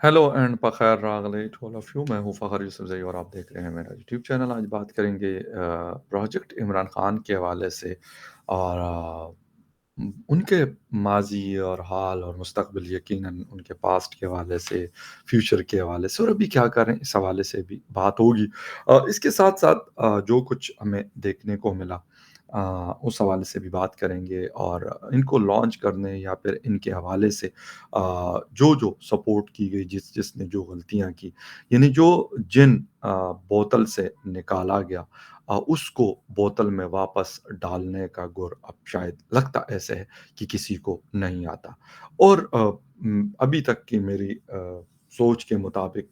Hello and बख़ैर रागले to all of you. मैं हूँ फ़खर यूसुफ़ज़ई और आप देख रहे हैं मेरा यूट्यूब चैनल। आज बात करेंगे प्रोजेक्ट इमरान ख़ान के हवाले से और उनके माज़ी और हाल और मुस्तक़बिल, यकीनन उनके पास्ट के हवाले से, फ्यूचर के हवाले से और अभी क्या कर रहे हैं, इस हवाले से भी बात होगी। इसके साथ-साथ जो कुछ हमें देखने को मिला उस हवाले से भी बात करेंगे और इनको लॉन्च करने या फिर इनके हवाले से जो-जो सपोर्ट की गई, जिसने जो गलतियाँ की, यानी जो जिन बोतल से निकाला गया उसको बोतल में वापस डालने का गुर अब शायद लगता ऐसे है कि किसी को नहीं आता। और अभी तक की मेरी सोच के मुताबिक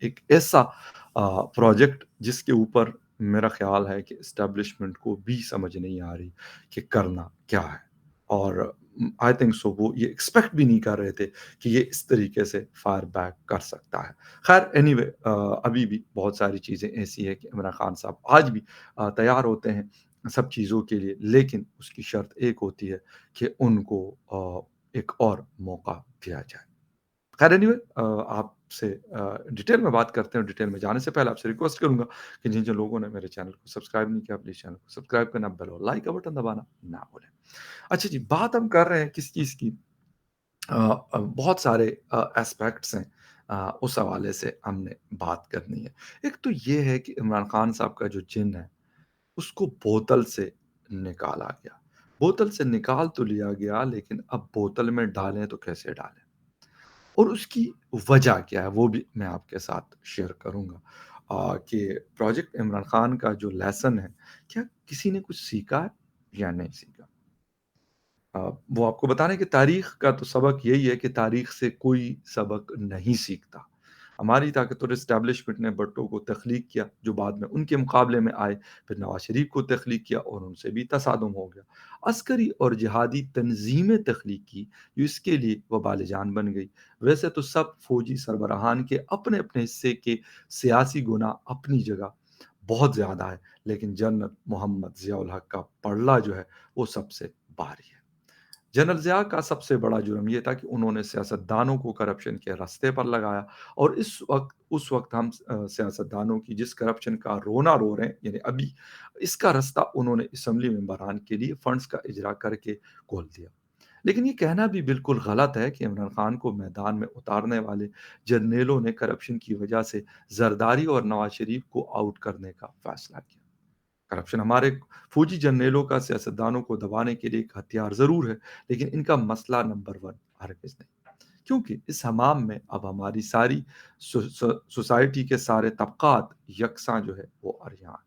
एक ऐसा प्रोजेक्ट जिसके ऊपर मेरा ख़्याल है कि एस्टेब्लिशमेंट को भी समझ नहीं आ रही कि करना क्या है। और आई थिंक सो वो ये एक्सपेक्ट भी नहीं कर रहे थे कि ये इस तरीके से फायर बैक कर सकता है। ख़ैर एनीवे अभी भी बहुत सारी चीज़ें ऐसी हैं कि इमरान खान साहब आज भी तैयार होते हैं सब चीज़ों के लिए, लेकिन उसकी शर्त एक होती है कि उनको एक और मौका दिया जाए। ख़ैर एनीवे आपसे डिटेल में बात करते हैं और डिटेल में जाने से पहले आपसे रिक्वेस्ट करूँगा कि जिन-जिन लोगों ने मेरे चैनल को सब्सक्राइब नहीं किया, प्लीज़ चैनल को सब्सक्राइब करना, बेल और लाइक का बटन दबाना ना भूलें। अच्छा जी, बात हम कर रहे हैं किस चीज़ की? बहुत सारे एस्पेक्ट्स हैं उस हवाले से हमने बात करनी है। एक तो ये है कि इमरान खान साहब का जो जिन है, उसको बोतल से निकाला गया। बोतल से निकाल तो लिया गया, लेकिन अब बोतल में डालें तो कैसे डालें? और उसकी वजह क्या है, वो भी मैं आपके साथ शेयर करूँगा कि प्रोजेक्ट इमरान खान का जो लेसन है, क्या किसी ने कुछ सीखा है या नहीं सीखा? अ, वो आपको बता रहे हैं कि तारीख़ का तो सबक यही है कि तारीख़ से कोई सबक नहीं सीखता। हमारी ताकतवर एस्टेब्लिशमेंट ने भुट्टो को तख्लीक किया, जो बाद में उनके मुकाबले में आए, फिर नवाज़ शरीफ को तख्लीक किया और उनसे भी तसादुम हो गया। अस्करी और जिहादी तंज़ीमें तख्लीक की, जो इसके लिए वबाल जान बन गई। वैसे तो सब फ़ौजी सरबराहान के अपने-अपने हिस्से के सियासी गुनाह अपनी जगह बहुत ज़्यादा है, लेकिन जनरल मोहम्मद ज़ियाउल हक का पलड़ा जो है, वो सबसे भारी है। जनरल ज़िया का सबसे बड़ा जुर्म ये था कि उन्होंने सियासतदानों को करप्शन के रास्ते पर लगाया और उस वक़्त हम सियासतदानों की जिस करप्शन का रोना रो रहे हैं, यानी अभी, इसका रास्ता उन्होंने असेंबली मेंबरान के लिए फंड्स का इजरा करके खोल दिया। लेकिन ये कहना भी बिल्कुल गलत है कि इमरान खान को मैदान में उतारने वाले जर्नेलों ने करप्शन की वजह से जरदारी और नवाज शरीफ को आउट करने का फैसला किया। करप्शन हमारे फौजी जर्नेलों का सियासतदानों को दबाने के लिए एक हथियार ज़रूर है, लेकिन इनका मसला नंबर 1 हरगिज़ नहीं। क्योंकि इस हमाम में अब हमारी सारी सोसाइटी के सारे तबक़ात यकसां जो है वो अरियां हैं।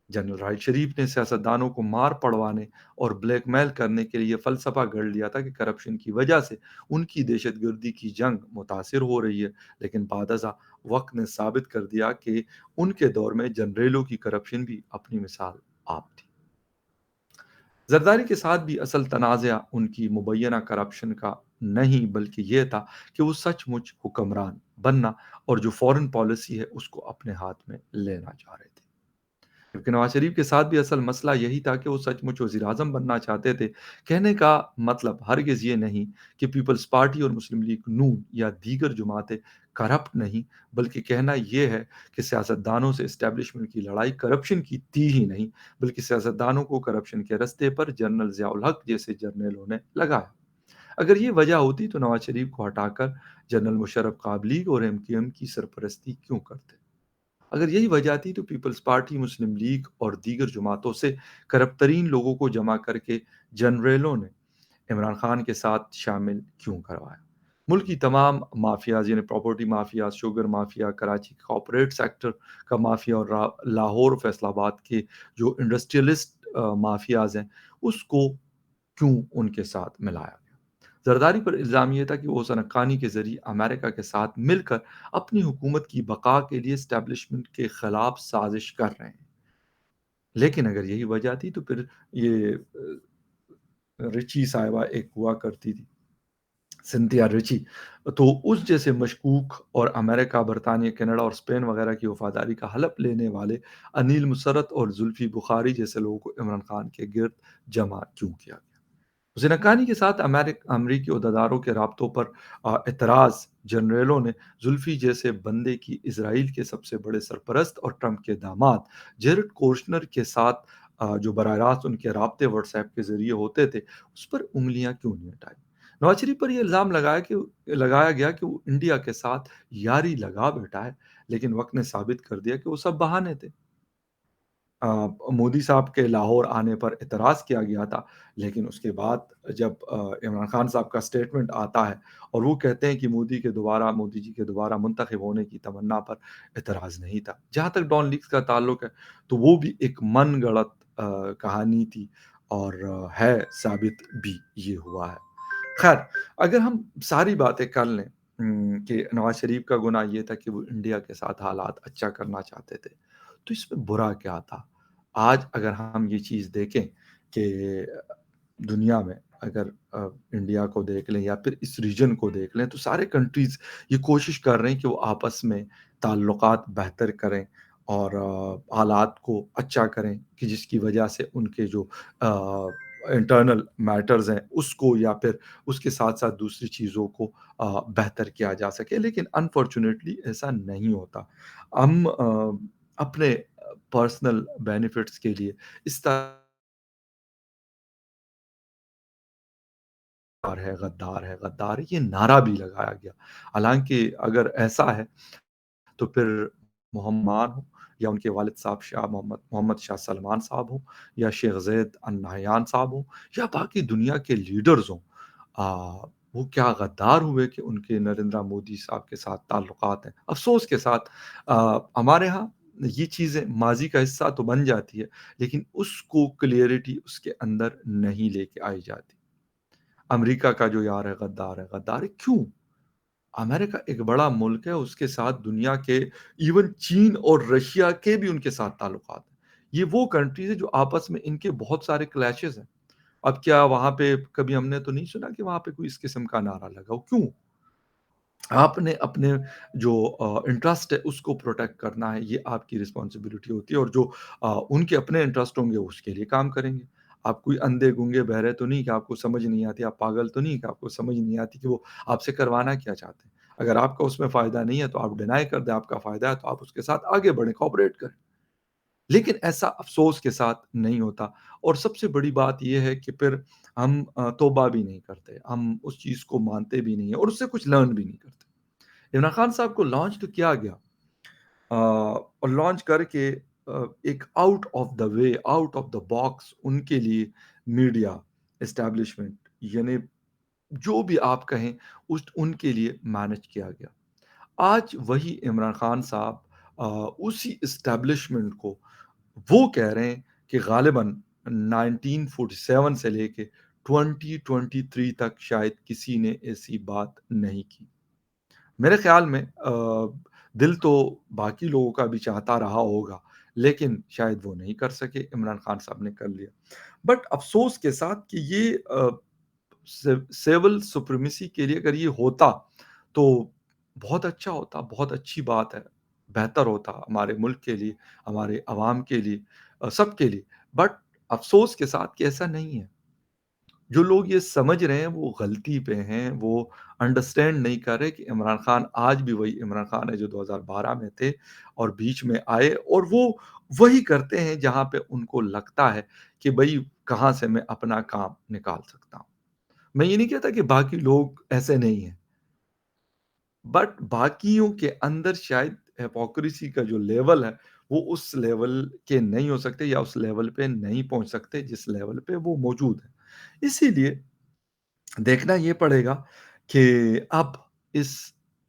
जनरल राहिल शरीफ ने सियासतदानों को मार पड़वाने और ब्लैकमेल करने के लिए फ़लसफ़ा गढ़ लिया था कि करप्शन की वजह से उनकी दहशतगर्दी की जंग मुतासिर हो रही है, लेकिन बादशा वक़्त ने साबित कर दिया कि उनके दौर में जनरेलों की करप्शन भी अपनी मिसाल आप थी। ज़रदारी के साथ भी असल तनाज़ा उनकी मुबैना करप्शन का नहीं, बल्कि ये था कि वो सचमुच हुक्मरान बनना और जो फ़ॉरेन पॉलिसी है उसको अपने हाथ में लेना चाह रहे थे। जबकि नवाज शरीफ के साथ भी असल मसला यही था कि वो सचमुच वज़ीर-आज़म बनना चाहते थे। कहने का मतलब हरगिज़ ये नहीं कि पीपल्स पार्टी और मुस्लिम लीग नून या दीगर जमातें करप्ट नहीं, बल्कि कहना ये है कि सियासतदानों से एस्टेब्लिशमेंट की लड़ाई करप्शन की थी ही नहीं, बल्कि सियासतदानों को करप्शन के रास्ते पर जनरल ज़ियाउल हक जैसे जर्नैलों ने लगाया। अगर ये वजह होती तो नवाज शरीफ को हटाकर जनरल मुशर्रफ काब लीग और एमक्यूएम की सरपरस्ती क्यों करते? अगर यही वजह थी तो पीपल्स पार्टी, मुस्लिम लीग और दीगर जमातों से करप्ट तरीन लोगों को जमा करके जनरलों ने इमरान खान के साथ शामिल क्यों करवाया? मुल्क की तमाम माफियाज़, यानी property mafia, sugar mafia, Karachi corporate sector का माफिया और लाहौर, फैसलाबाद के जो इंडस्ट्रियलिस्ट माफियाज़ हैं, उसको क्यों उनके साथ मिलाया गया? जरदारी पर इल्ज़ाम ये था कि वो सनक़ानी के ज़रिए अमेरिका के साथ मिलकर अपनी हुकूमत की बक़ा के लिए एस्टेब्लिशमेंट के खिलाफ साज़िश कर रहे हैं। लेकिन अगर यही वजह थी तो फिर ये रिची साहिबा एक हुआ करती थी, सिंथिया रिची, तो उस जैसे मशकूक और अमेरिका, बरतानिया, कनाडा और स्पेन वगैरह की वफ़ादारी का हलफ़ लेने वाले अनील मुसर्रत और जुल्फ़ी बुखारी जैसे लोगों को इमरान खान के गिर्द जमा क्यों किया गया? हुसैन हक्कानी के साथ अमेरिकी ओहदेदारों के राब्तों पर एतराज़ जनरलों ने जुल्फी जैसे बंदे की इज़राइल के सबसे बड़े सरपरस्त और ट्रंप के दामाद जेरेड कोश्नर के साथ जो बराह रास्त उनके राब्ते व्हाट्सएप के ज़रिए होते थे, उस पर उँगलियाँ क्यों नहीं उठाई? नवाज शरीफ पर ये इल्ज़ाम लगाया गया कि वो इंडिया के साथ यारी लगा बैठा है, लेकिन वक़्त ने साबित कर दिया कि वो सब बहाने थे। अ, मोदी साहब के लाहौर आने पर एतराज़ किया गया था, लेकिन उसके बाद जब इमरान खान साहब का स्टेटमेंट आता है और वो कहते हैं कि मोदी जी के दोबारा मुंतखब होने की तमन्ना पर एतराज़ नहीं था। जहाँ तक डॉन लीक्स का ताल्लुक है, तो वो भी एक मनगढ़ंत कहानी थी और है साबित भी ये हुआ है। ख़ैर, अगर हम सारी बातें कर लें कि नवाज़ शरीफ का गुनाह ये था कि वो इंडिया के साथ हालात अच्छा करना चाहते थे, तो इसमें बुरा क्या था? आज अगर हम ये चीज़ देखें कि दुनिया में अगर इंडिया को देख लें या फिर इस रीजन को देख लें, तो सारे कंट्रीज़ ये कोशिश कर रहे हैं कि वो आपस में ताल्लुकात बेहतर करें और हालात को अच्छा करें कि जिसकी वजह से उनके जो इंटरनल मैटर्स हैं, उसको या फिर उसके साथ-साथ दूसरी चीज़ों को बेहतर किया जा सके। लेकिन अनफॉर्च्यूनेटली ऐसा नहीं होता। हम अपने पर्सनल बेनिफिट्स के लिए इस तरह गद्दार है, ये नारा भी लगाया गया। हालाँकि अगर ऐसा है तो फिर मोहम्मद हो या उनके वालिद साहब शाह मोहम्मद मोहम्मद शाह सलमान साहब हों या शेख ज़ैद अल नहयान साहब हों या बाकी दुनिया के लीडर्स हों, वो क्या गद्दार हुए कि उनके नरेंद्र मोदी साहब के साथ ताल्लुकात हैं। अफ़सोस के साथ हमारे यहाँ ये चीज़ें माज़ी का हिस्सा तो बन जाती है, लेकिन उसको क्लियरिटी उसके अंदर नहीं लेके आई जाती। अमेरिका का जो यार है गद्दार है, क्यों? अमेरिका एक बड़ा मुल्क है, उसके साथ दुनिया के इवन चीन और रशिया के भी उनके साथ ताल्लुकात हैं। ये वो कंट्रीज़ है जो आपस में इनके बहुत सारे क्लैशेज़ हैं। अब क्या वहाँ पे कभी हमने तो नहीं सुना कि वहाँ पे कोई इस किस्म का नारा लगा हो, क्यों? आपने अपने जो इंटरेस्ट है उसको प्रोटेक्ट करना है, ये आपकी रिस्पॉन्सिबिलिटी होती है और जो उनके अपने इंटरेस्ट होंगे उसके लिए काम करेंगे। आप कोई अंधे, गूंगे, बहरे तो नहीं कि आपको समझ नहीं आती, आप पागल तो नहीं कि आपको समझ नहीं आती कि वो आपसे करवाना क्या चाहते हैं। अगर आपका उसमें फ़ायदा नहीं है तो आप डिनाई कर दें, आपका फ़ायदा है तो आप उसके साथ आगे बढ़ें, कोऑपरेट करें। लेकिन ऐसा अफ़सोस के साथ नहीं होता और सबसे बड़ी बात ये है कि फिर हम तौबा भी नहीं करते, हम उस चीज़ को मानते भी नहीं हैं और उससे कुछ लर्न भी नहीं करते। इमरान खान साहब को लॉन्च तो किया गया और लॉन्च करके एक out of the way, out of the box उनके लिए मीडिया एस्टेब्लिशमेंट यानी जो भी आप कहें उस उनके लिए मैनेज किया गया। आज वही इमरान खान साहब उसी एस्टेब्लिशमेंट को वो कह रहे हैं कि गालिबन 1947 से लेके 2023 तक शायद किसी ने ऐसी बात नहीं की। मेरे ख़्याल में दिल तो बाकी लोगों का भी चाहता रहा होगा, लेकिन शायद वो नहीं कर सके, इमरान खान साहब ने कर लिया। बट अफ़सोस के साथ कि ये सिविल सुप्रीमेसी के लिए अगर ये होता, तो बहुत अच्छा होता, बहुत अच्छी बात है, बेहतर होता हमारे मुल्क के लिए, हमारे अवाम के लिए सबके लिए। बट अफ़सोस के साथ कि ऐसा नहीं है। जो लोग ये समझ रहे हैं वो गलती पे हैं, वो अंडरस्टैंड नहीं कर रहे कि इमरान खान आज भी वही इमरान खान है जो 2012 में थे और बीच में आए और वो वही करते हैं जहाँ पे उनको लगता है कि भई कहाँ से मैं अपना काम निकाल सकता हूँ। मैं ये नहीं कहता कि बाकी लोग ऐसे नहीं हैं, बट बाकियों के अंदर शायद हिपोक्रेसी का जो लेवल है, वो उस लेवल के नहीं हो सकते या उस लेवल पे नहीं पहुँच सकते जिस लेवल पे वो मौजूद हैं। इसीलिए देखना ये पड़ेगा कि अब इस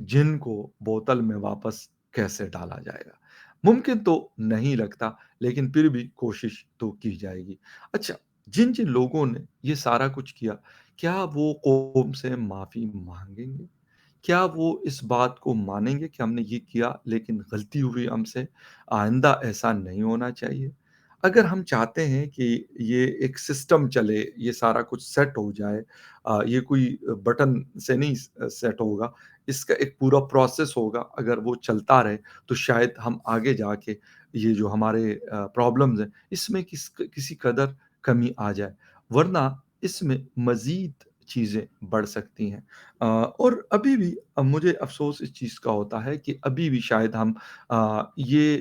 जिन को बोतल में वापस कैसे डाला जाएगा। मुमकिन तो नहीं लगता, लेकिन फिर भी कोशिश तो की जाएगी। अच्छा, जिन-जिन लोगों ने ये सारा कुछ किया, क्या वो कौम से माफ़ी माँगेंगे? क्या वो इस बात को मानेंगे कि हमने ये किया लेकिन गलती हुई हमसे, आइंदा ऐसा नहीं होना चाहिए? अगर हम चाहते हैं कि ये एक सिस्टम चले, ये सारा कुछ सेट हो जाए ये कोई बटन से नहीं सेट होगा, इसका एक पूरा प्रोसेस होगा, अगर वो चलता रहे, तो शायद हम आगे जाके ये जो हमारे प्रॉब्लम्स हैं, इसमें किसी कदर कमी आ जाए। वरना इसमें मज़ीद چیزیں بڑھ سکتی ہیں۔ اور ابھی بھی مجھے افسوس اس چیز کا ہوتا ہے کہ ابھی بھی شاید ہم یہ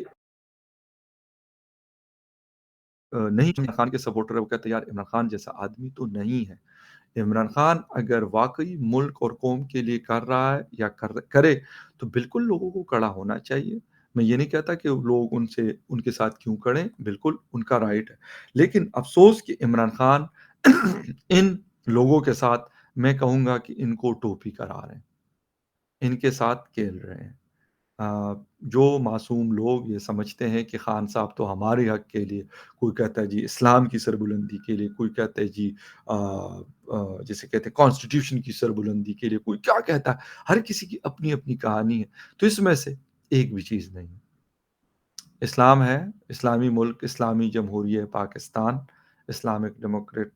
نہیں عمران خان کے سپورٹر ہیں، وہ کہتے ہیں یار عمران خان جیسا آدمی تو نہیں ہے۔ عمران خان اگر واقعی ملک اور قوم کے لیے کر رہا ہے یا کرے تو بالکل لوگوں کو کڑا ہونا چاہیے۔ میں یہ نہیں کہتا کہ لوگ ان کے ساتھ کیوں کڑیں، بالکل ان کا رائٹ ہے۔ لیکن افسوس کہ عمران خان ان لوگوں کے ساتھ میں کہوں گا کہ ان کو ٹوپی کرا رہے ہیں، ان کے ساتھ کھیل رہے ہیں۔ آ، جو معصوم لوگ یہ سمجھتے ہیں کہ خان صاحب تو ہمارے حق کے لیے، کوئی کہتا ہے جی اسلام کی سربلندی کے لیے، کوئی کہتا ہے جی جسے کہتے ہیں کانسٹیٹیوشن کی سربلندی کے لیے، کوئی کیا کہتا ہے، ہر کسی کی اپنی اپنی کہانی ہے۔ تو اس میں سے ایک بھی چیز نہیں ہے۔ اسلام ہے، اسلامی ملک، اسلامی جمہوریہ Pakistan, Islamic Democrat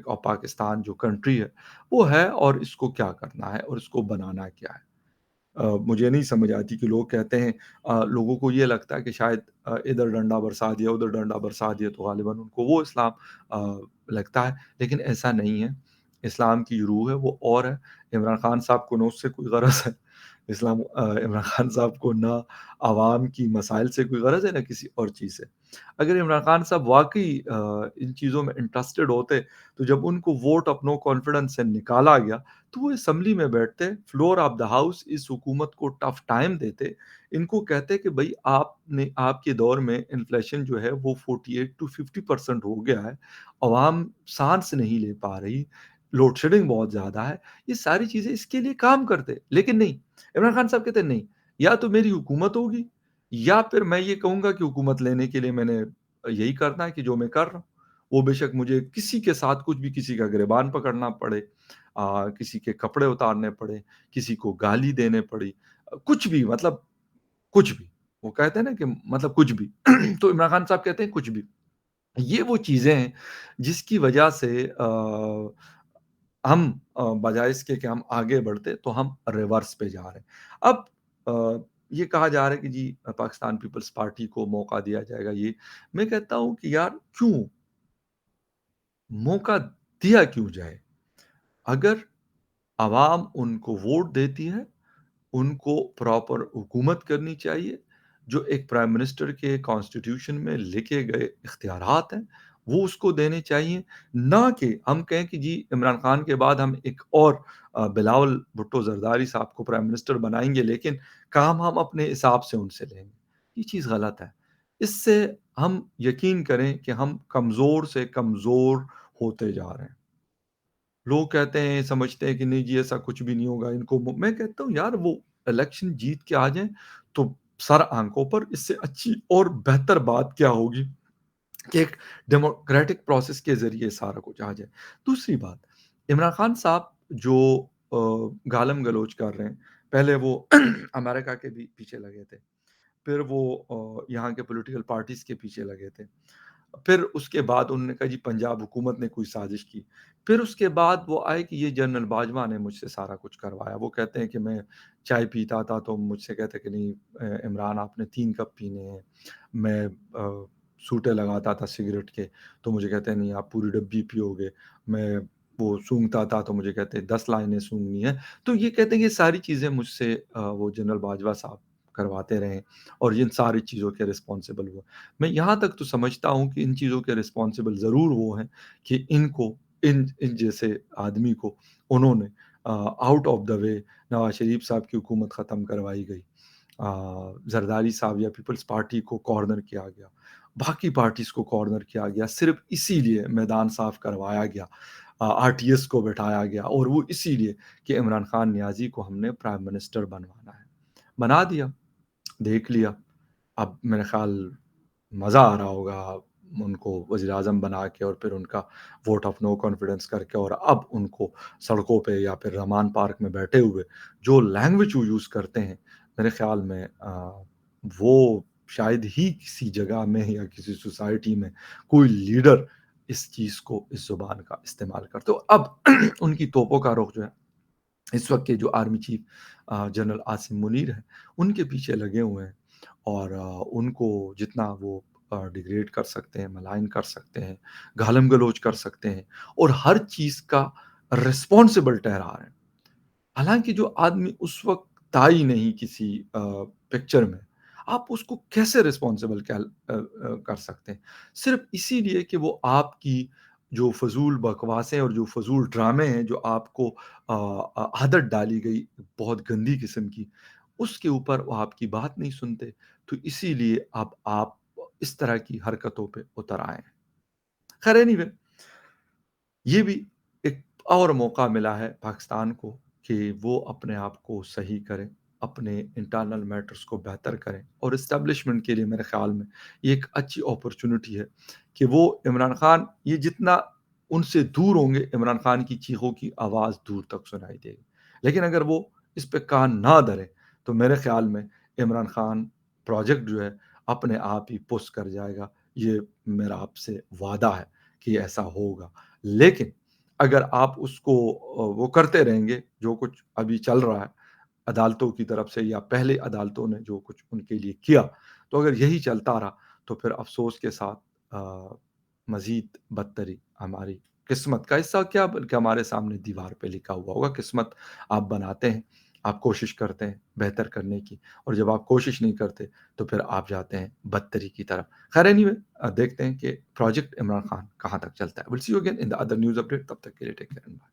of Pakistan جو کنٹری ہے وہ ہے، اور اس کو کیا کرنا ہے اور اس کو بنانا کیا ہے۔ مجھے نہیں سمجھ آتی کہ لوگ کہتے ہیں، لوگوں کو یہ لگتا ہے کہ شاید ادھر ڈنڈا برسا دیا ادھر ڈنڈا برسا دیا تو غالباً ان کو وہ اسلام آ، لگتا ہے، لیکن ایسا نہیں ہے۔ اسلام کی جو روح ہے وہ اور ہے۔ عمران خان صاحب کو نہ اس سے کوئی غرض ہے، عمران خان صاحب کو نہ عوام کی مسائل سے کوئی غرض ہے، نہ کسی اور چیز سے۔ اگر عمران خان صاحب واقعی ان چیزوں میں انٹرسٹڈ ہوتے تو جب ان کو ووٹ آف نو کانفیڈنس سے نکالا گیا تو وہ اسمبلی میں بیٹھتے، فلور آف دا ہاؤس اس حکومت کو ٹف ٹائم دیتے، ان کو کہتے کہ بھائی آپ کے دور میں انفلیشن جو ہے وہ 48 ٹو 50% ہو گیا ہے، عوام سانس نہیں لے پا رہی، لوڈ شیڈنگ بہت زیادہ ہے، یہ ساری چیزیں اس کے لیے کام کرتے، لیکن نہیں۔ عمران خان صاحب کہتے ہیں نہیں، یا تو میری حکومت ہوگی یا پھر میں یہ کہوں گا کہ حکومت لینے کے لیے میں نے یہی کرنا ہے کہ جو میں کر رہا ہوں، وہ بے شک مجھے کسی کے ساتھ کچھ بھی، کسی کا گریبان پکڑنا پڑے، کسی کے کپڑے اتارنے پڑے، کسی کو گالی دینے پڑی، کچھ بھی، مطلب کچھ بھی۔ وہ کہتے ہیں نا کہ مطلب کچھ بھی تو عمران خان صاحب کہتے ہیں کچھ بھی۔ یہ وہ چیزیں ہیں جس کی وجہ سے ہم بجائے اس کے کہ ہم آگے بڑھتے تو ہم ریورس پہ جا رہے ہیں۔ اب آ، یہ کہا جا رہا ہے کہ جی پاکستان پیپلز پارٹی کو موقع دیا جائے گا، یہ میں کہتا ہوں کہ یار کیوں موقع دیا کیوں جائے؟ اگر عوام ان کو ووٹ دیتی ہے، ان کو پراپر حکومت کرنی چاہیے، جو ایک پرائم منسٹر کے کانسٹیٹیوشن میں لکھے گئے اختیارات ہیں وہ اس کو دینے چاہیے، نہ کہ ہم کہیں کہ جی عمران خان کے بعد ہم ایک اور بلاول بھٹو زرداری صاحب کو پرائم منسٹر بنائیں گے، لیکن کام ہم اپنے حساب سے ان سے لیں گے۔ یہ چیز غلط ہے۔ اس سے ہم یقین کریں کہ ہم کمزور سے کمزور ہوتے جا رہے ہیں۔ لوگ کہتے ہیں، سمجھتے ہیں کہ نہیں جی ایسا کچھ بھی نہیں ہوگا، ان کو میں کہتا ہوں یار وہ الیکشن جیت کے آ جائیں تو سر آنکھوں پر، اس سے اچھی اور بہتر بات کیا ہوگی کہ ایک ڈیموکریٹک پروسیس کے ذریعے سارا کچھ آ جائے۔ دوسری بات، عمران خان صاحب جو گالم گلوچ کر رہے ہیں، پہلے وہ امریکہ کے بھی پیچھے لگے تھے، پھر وہ یہاں کے پولیٹیکل پارٹیز کے پیچھے لگے تھے، پھر اس کے بعد انہوں نے کہا جی پنجاب حکومت نے کوئی سازش کی، پھر اس کے بعد وہ آئے کہ یہ جنرل باجوہ نے مجھ سے سارا کچھ کروایا۔ وہ کہتے ہیں کہ میں چائے پیتا تھا تو مجھ سے کہتے کہ نہیں عمران آپ نے 3 کپ پینے ہیں، میں سوٹے لگاتا تھا سگریٹ کے تو مجھے کہتے ہیں نہیں آپ پوری ڈبی پیو گے، میں وہ سونگھتا تھا تو مجھے کہتے ہیں 10 لائنیں سونگنی ہیں۔ تو یہ کہتے ہیں کہ یہ ساری چیزیں مجھ سے وہ جنرل باجوہ صاحب کرواتے رہے اور ان ساری چیزوں کے رسپانسبل ہوئے۔ میں یہاں تک تو سمجھتا ہوں کہ ان چیزوں کے رسپانسبل ضرور وہ ہیں کہ ان کو ان جیسے آدمی کو انہوں نے آؤٹ آف دا وے نواز شریف صاحب کی حکومت ختم کروائی گئی، زرداری صاحب یا پیپلز پارٹی کو کارنر کیا گیا، باقی پارٹیز کو کارنر کیا گیا، صرف اسی لیے میدان صاف کروایا گیا، آر ٹی ایس کو بٹھایا گیا، اور وہ اسی لیے کہ عمران خان نیازی کو ہم نے پرائم منسٹر بنوانا ہے۔ بنا دیا، دیکھ لیا، اب میرے خیال مزہ آ رہا ہوگا ان کو وزیر اعظم بنا کے اور پھر ان کا ووٹ آف نو کانفیڈنس کر کے، اور اب ان کو سڑکوں پہ یا پھر رحمان پارک میں بیٹھے ہوئے جو لینگویج وہ یوز کرتے ہیں، میرے خیال میں وہ شاید ہی کسی جگہ میں یا کسی سوسائٹی میں کوئی لیڈر اس چیز کو، اس زبان کا استعمال کرتے ہو۔ اب ان کی توپوں کا رخ جو ہے اس وقت کے جو army chief general Asim Munir ہیں ان کے پیچھے لگے ہوئے ہیں، اور ان کو جتنا وہ ڈیگریڈ کر سکتے ہیں، ملائن کر سکتے ہیں، گالم گلوچ کر سکتے ہیں، اور ہر چیز کا रिस्पॉन्सिबल ठहरा रहे हैं। हालाँकि जो आदमी उस वक़्त था ही नहीं किसी पिक्चर में, आप उसको कैसे रिस्पॉन्सिबल कर सकते हैं? सिर्फ़ इसीलिए कि वो आपकी जो फ़ज़ूल बकवासें और जो फ़ज़ूल ड्रामे हैं, जो आपको आदत डाली गई बहुत गंदी किस्म की, उसके ऊपर वो आपकी बात नहीं सुनते, तो इसीलिए अब आप इस तरह की हरकतों पे उतर आए हैं। खैर एनीवे, ये भी एक और मौका मिला है पाकिस्तान को कि वो अपने आप को सही करें, अपने इंटरनल मैटर्स को बेहतर करें और एस्टेब्लिशमेंट के लिए मेरे ख़्याल में ये एक अच्छी अपॉर्च्युनिटी है कि वो इमरान खान ये जितना उनसे दूर होंगे, इमरान खान की चीखों की आवाज़ दूर तक सुनाई देगी। लेकिन अगर वो इस पे कान ना धरें, तो मेरे ख़्याल में इमरान खान प्रोजेक्ट जो है अपने आप ही पुश कर जाएगा। ये मेरा आपसे वादा है कि ऐसा होगा। लेकिन अगर आप उसको वो करते रहेंगे, जो कुछ अभी चल रहा है अदालतों की तरफ से या पहले अदालतों ने जो कुछ उनके लिए किया, तो अगर यही चलता रहा, तो फिर अफ़सोस के साथ मज़ीद बदतरी हमारी किस्मत का हिस्सा क्या बल्कि हमारे सामने दीवार पे लिखा हुआ होगा। किस्मत आप बनाते हैं, आप कोशिश करते हैं बेहतर करने की और जब आप कोशिश नहीं करते, तो फिर आप जाते हैं बदतरी की तरफ। खैर एनीवे देखते हैं कि प्रोजेक्ट इमरान खान कहाँ तक चलता है। Will see you again in the other news update, तब तक के लिए टेक केयर एंड बाय।